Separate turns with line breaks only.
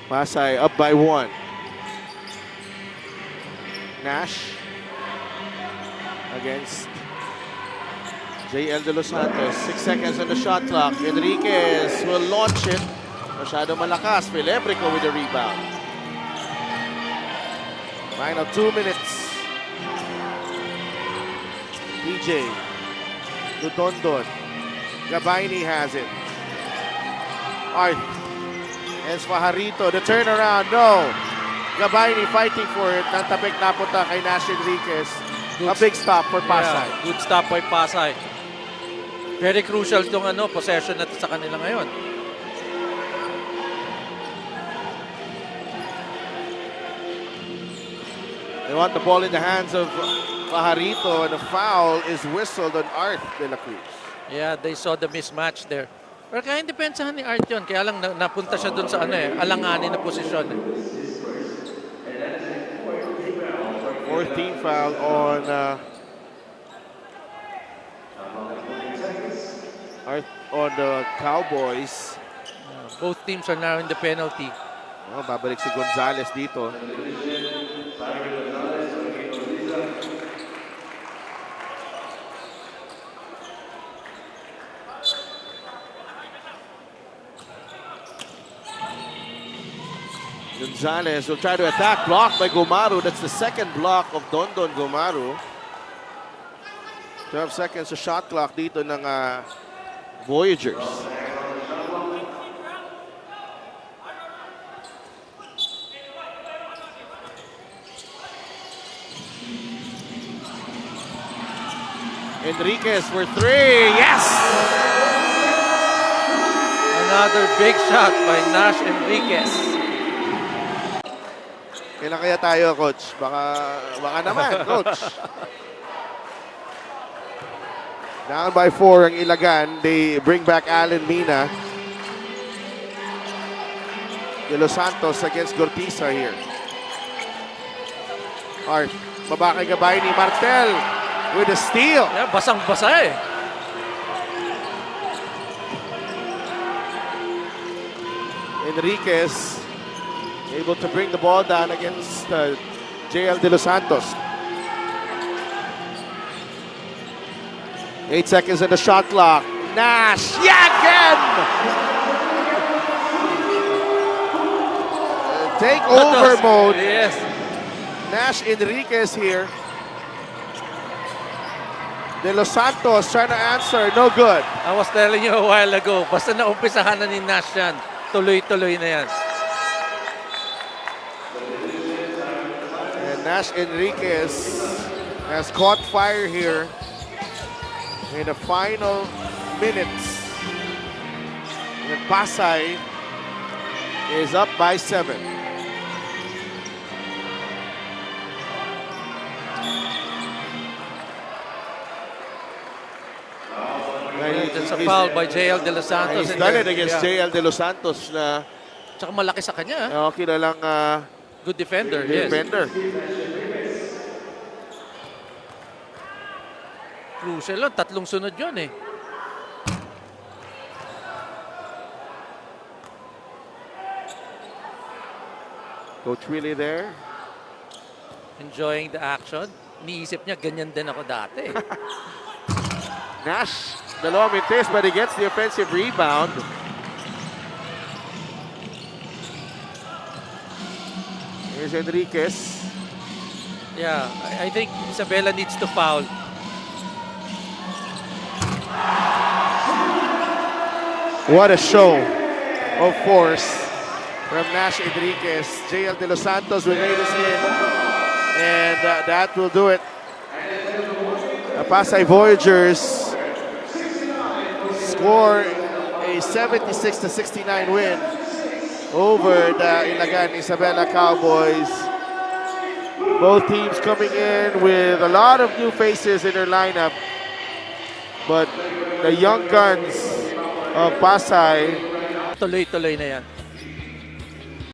Pasay up by 1. Nash against JL De Los Santos. 6 seconds on the shot clock. Enriquez will launch it. Masyado malakas. Felebrico with the rebound. Final 2 minutes. DJ to Dondon. Gabayni has it. Arth. Esfajarito. The turnaround. No. Gabayni fighting for it. Nantapik napunta kay Nash Enriquez. A big stop for Pasay.
Yeah, good stop by Pasay. Very crucial itong possession natin sa kanila ngayon.
They want the ball in the hands of Fajarito, and the foul is whistled on Art de la Cruz.
Yeah, they saw the mismatch there. Pero kaya depensahan ni Art yun. Kaya lang napunta siya dun sa alanganin na posisyon.
4th team foul on the Cowboys.
Both teams are now in the penalty.
Oh, babalik si Gonzalez dito. Gonzalez will try to attack, blocked by Gomaru. That's the second block of Dondon Gomaru. 12 seconds sa shot clock dito ng Voyagers. Enriquez for 3. Yes!
Another big shot by Nash Enriquez.
Kailan kaya tayo, Coach? Baka naman, Coach. Down by 4 ang Ilagan. They bring back Alan Mina. De Los Santos against Gortiza here. Art, baba kay Gabayni. Martel with a steal.
Yeah, basang-basa eh.
Enriquez able to bring the ball down against JL De Los Santos. 8 seconds in the shot clock. Nash, yeah, again! Take over mode.
Yes.
Nash Enriquez here. De Los Santos trying to answer, no good.
I was telling you a while ago, basta naumpisahan na ni Nash yan, tuloy-tuloy na yan.
And Nash Enriquez has caught fire here in the final minutes. And Pasay is up by 7.
It's a foul by JL De Los Santos.
He's done it against JL De Los Santos na
Tsaka malaki sa kanya.
kilalang
Good defender, yes.
defender.
Crucial lang, tatlong sunod yun eh.
Coach Willie there.
Enjoying the action. Niisip niya, ganyan din ako dati.
Nash, dalawang minutes, but he gets the offensive rebound. Here's Enriquez.
Yeah, I think Isabela needs to foul.
What a show of force from Nash Enriquez. JL De Los Santos will lay this in, and that will do it. The Pasay Voyagers score a 76-69 win over the Ilagan Isabela Cowboys. Both teams coming in with a lot of new faces in their lineup, but the young guns of Pasay
Tuloy-tuloy na yan.